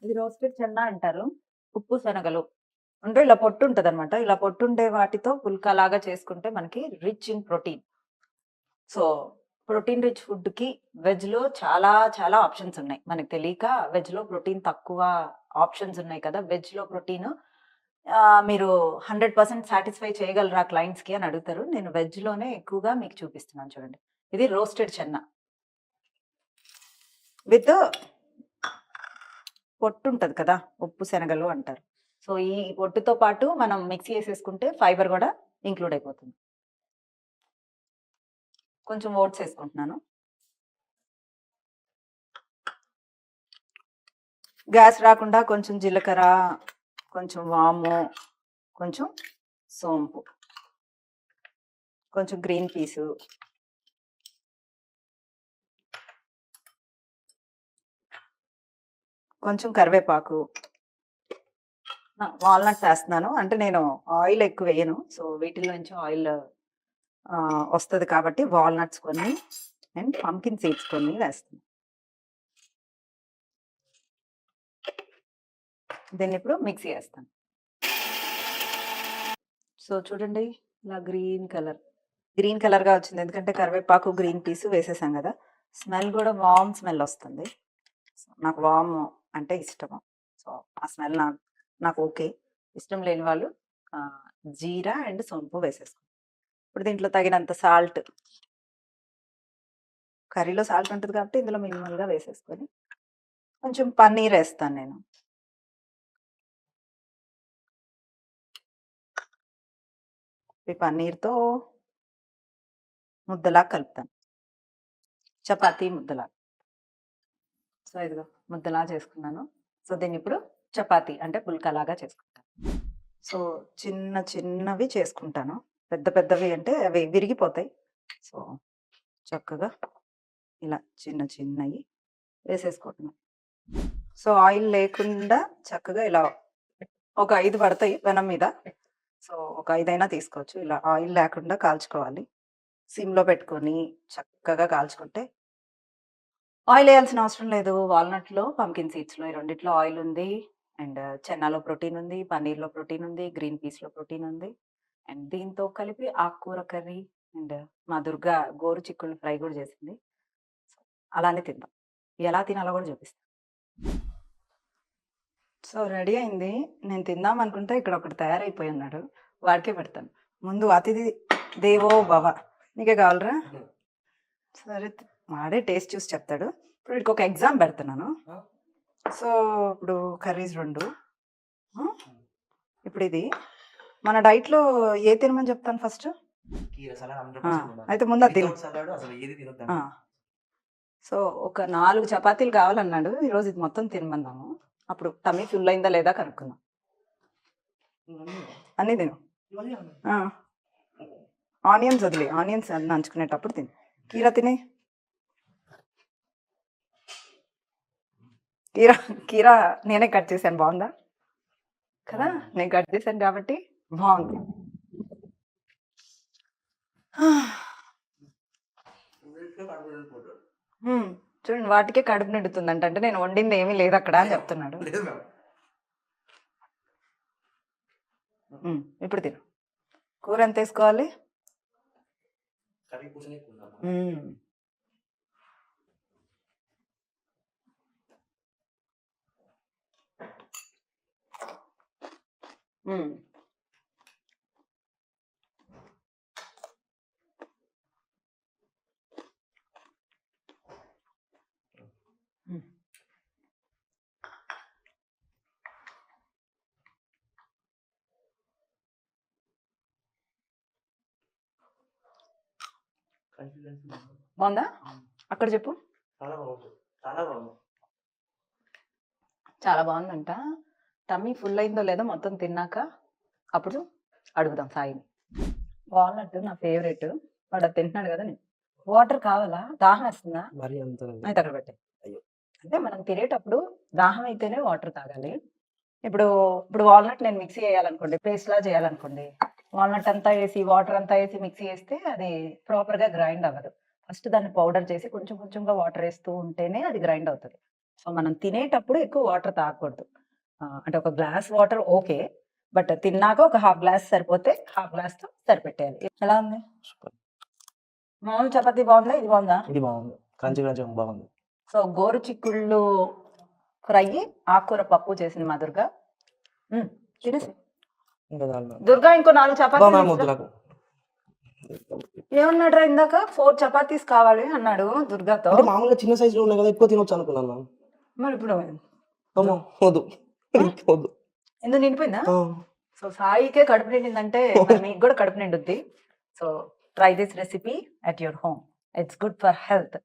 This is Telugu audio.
ఇది రోస్టెడ్ చెన్నా అంటారు. ఉప్పు శనగలు. అంటే ఇలా పొట్టు ఉంటదనమాట. ఇలా పొట్టుండే వాటితో పుల్కాలాగా చేసుకుంటే మనకి rich in protein. So, protein rich ఫుడ్‌కి వెజ్‌లో చాలా చాలా ఆప్షన్స్ ఉన్నాయి. మనకు తెలియక వెజ్‌లో ప్రోటీన్ తక్కువ ఆప్షన్స్ ఉన్నాయి కదా! వెజ్‌లో ప్రోటీను మీరు 100% సాటిస్ఫై చేయగలరా క్లయింట్స్‌కి అని అడుగుతారు. నేను వెజ్‌లోనే ఎక్కువగా మీకు చూపిస్తున్నాను చూడండి. ఇది రోస్టెడ్ చెన్నా విత్ పొట్టుంటది కదా! ఉప్పు శనగలు అంటారు. సో, ఈ పొట్టుతో పాటు మనం మిక్సీ ఏసేసుకుంటే ఫైబర్ గూడా ఇంక్లూడ్ అయిపోతుంది. కొంచెం ఓట్స్ ఏసుకుంటున్నాను. గ్యాస్ రాకుండా కొంచెం జీలకర్ర, కొంచెం వాము, కొంచెం సోంపు, కొంచెం గ్రీన్ పీసు, కొంచెం కరివేపాకు, వాల్‌నట్స్ ఏస్తున్నాను. అంటే నేను ఆయిల్ ఎక్కువేయను. సో, వీటిలో నుంచి ఆయిల్ వస్తది కాబట్టి వాల్‌నట్స్ కొన్ని అండ్ పంకిన్ సీడ్స్ కొన్ని వేస్తాను. దీన్నిప్పుడు మిక్సీ ఏస్తాను. సో, చూడండి ఇలా గ్రీన్ కలర్‌గా వచ్చింది. ఎందుకంటే కరివేపాకు, గ్రీన్ పీస్ వేసేసాం గదా! స్మెల్ గూడా వార్మ్ స్మెల్ ఒస్తుంది. సో, నాకు వార్మ్ అంటే ఇష్టము. సో, ఆ స్మెల్ నాకు ఓకే. ఇష్టం లేని వాళ్ళు ఆహ్, జీరా అండ్ సోంపు వేసేసుకో. ఇప్పుడు దీంట్లో తగినంత సాల్ట్. కర్రీలో సాల్ట్ ఉంటది కాబట్టి ఇందులో మినిమల్‌గా వేసేసుకొని కొంచెం పన్నీరేస్తాను నేను. ఈ పన్నీర్‌తో ముద్దలా కలుపుతాను. చపాతీ ముద్దలా. సో, ఇదిగో ముద్దలా చేసుకున్నాను. సో, దీన్నిప్పుడు చపాతీ అంటే పుల్కాలాగా చేసుకుంటాను. సో, చిన్నవి చేసుకుంటాను. పెద్దవి అంటే అవి విరిగిపోతాయి. సో, చక్కగా ఇలా చిన్నయి వేసేసుకోవటమే. సో, ఆయిల్ లేకుండా చక్కగా ఇలా ఒక 5 పడతాయి పెనం మీద. సో, ఒక 5 అయినా తీసుకోవచ్చు. ఇలా ఆయిల్ లేకుండా కాల్చుకోవాలి. సిమ్‌లో పెట్టుకొని చక్కగా కాల్చుకుంటే ఆయిలేయాల్సిన అవసరం లేదు. వాల్‌నట్‌లో, పంకిన్ సీడ్స్‌లో ఈ రెండిట్లో ఆయిలుంది. అండ్ చెన్నాలో ప్రోటీనుంది, పన్నీర్‌లో ప్రోటీనుంది, గ్రీన్ పీస్‌లో ప్రోటీనుంది. అండ్ దీంతో కలిపి ఆకుకూర కర్రీ అండ్ మా దుర్గ గోరు చిక్కుళ్ళు ఫ్రై గూడా చేసింది. అలానే తిందాం. ఎలా తినాలో గూడా చూపిస్తా. సో, రెడీ అయింది. నేను తిందామనుకుంటే ఇక్కడ ఒకడు తయారైపోయున్నాడు. వాడికే పెడతాను. ముందు అతిథి దేవో భవ. నీకే కావాలరా? సరే వాడే టేస్ట్ చూసి చెప్తాడు. ఇప్పుడు వీడికొక ఎగ్జామ్ పెడుతున్నాను. సో, ఇప్పుడు కర్రీస్ 2. ఇప్పుడిది మన డైట్‌లో ఏది తినమని చెప్తాను ఫస్ట్? కీర సలాడ్ ఆ! 100% ఉండాలి. అయితే ముందు అది తిను. వితౌట్ సలాడ్ అసలు ఏది తినొద్దండి. ఆ! సో, ఒక 4 చపాతీలు కావాలన్నాడు. ఈరోజు ఇది మొత్తం తినమన్నాము. అప్పుడు టమ్మీ ఫుల్ అయిందా లేదా కనుక్కుందాం. అన్నీ తిను. ఇవన్నీ అన్నీ. ఆ! ఆనియన్స్ వదిలేయి. ఆనియన్స్ నంచుకునేటప్పుడు తిను. కీర తినేయి. కీర కీర నేనే కట్ చేశాను బావుందా? కదా! నేను కట్ చేశాను కాబట్టి బావుంది. హ్మ్. చూడండి వాటికే కడుపు నిండుతుందంట. అంటే నేను వండింది ఏమీ లేదక్కడ అని చెప్తున్నాడు. లేదు మేడం. ఇప్పుడు తిను. కూర ఎంతేసుకోవాలి? కర్రీ పోర్షన్ ఎక్కువ ఉండాలి. హ్మ్. హ్మ్. హ్మ్. కన్సిస్టెన్సీ బావుందా? అక్కడ చెప్పు. చాలా బాగుంది. చాలా బాగుంది. చాలా బావుందంట. టమ్మీ ఫుల్ అయిందో లేదో మొత్తం తిన్నాక అప్పుడు అడుగుదాం సాయిని. వాల్‌నట్ నా ఫేవరెట్. వాడు అది తింటున్నాడు కదా! నేను వాటర్ కావాలా? దాహం వేస్తుందా? మరీ అంత అయితే అక్కడ పెట్టేయి. అయ్యో! అంటే మనం తినేటప్పుడు దాహం అయితేనే వాటర్ తాగాలి. ఇప్పుడు, ఇప్పుడు వాల్‌నట్ నేను మిక్సీ ఎయ్యాలనుకోండి, పేస్ట్‌లా చేయాలనుకోండి. వాల్‌నట్ అంతా ఏసి, వాటర్ అంతా ఏసి మిక్సీ ఏస్తే అది ప్రాపర్‌గా గ్రైండ్ అవ్వదు. ఫస్ట్ దాన్ని పౌడర్ చేసి కొంచెం కొంచెంగా వాటర్ ఏస్తూ ఉంటేనే అది గ్రైండ్ అవుతది. సో మనం తినేటప్పుడు ఎక్కువ వాటర్ తాగకూడదు. అంటే ఒక గ్లాస్ వాటర్ ఓకే. బట్ తిన్నాక ఒక హాఫ్ గ్లాస్ సరిపోతే హాఫ్ గ్లాస్‌తో సరిపెట్టేయాలి. ఎలా ఉంది? సూపర్. మామూలు చపాతీ బాగుందా? ఇది బాగుందా? ఇది బాగుంది. క్రంచీ క్రంచీగా బాగుంది. సో గోరు చిక్కుళ్ళు ఫ్రై, ఆకుకూర పప్పు చేసింది మా దుర్గా. తినేసి. ఇంకా దాంట్లో దుర్గా ఇంకో 4 బా చపాతీలు మ్యామ్ వద్దు తీసురా. నాకు. ఏమన్నాడురా ఇందాక 4 చపాతీస్ కావాలి అన్నాడు దుర్గాతో. అంటే మామూలుగా చిన్న సైజులో ఉన్నాయి కదా, ఎక్కువ తినొచ్చు అనుకున్నాను మ్యామ్. మరి ఇప్పుడు అమ్మో వద్దు. వద్దు. ఎందుకు నిండిపోయిందా? ఆ. సో సాయికే కడుపు నిండిందంటే మరి మీకు కూడా కడుపు నిండుద్ది. So try this recipe at your home. It's good for health.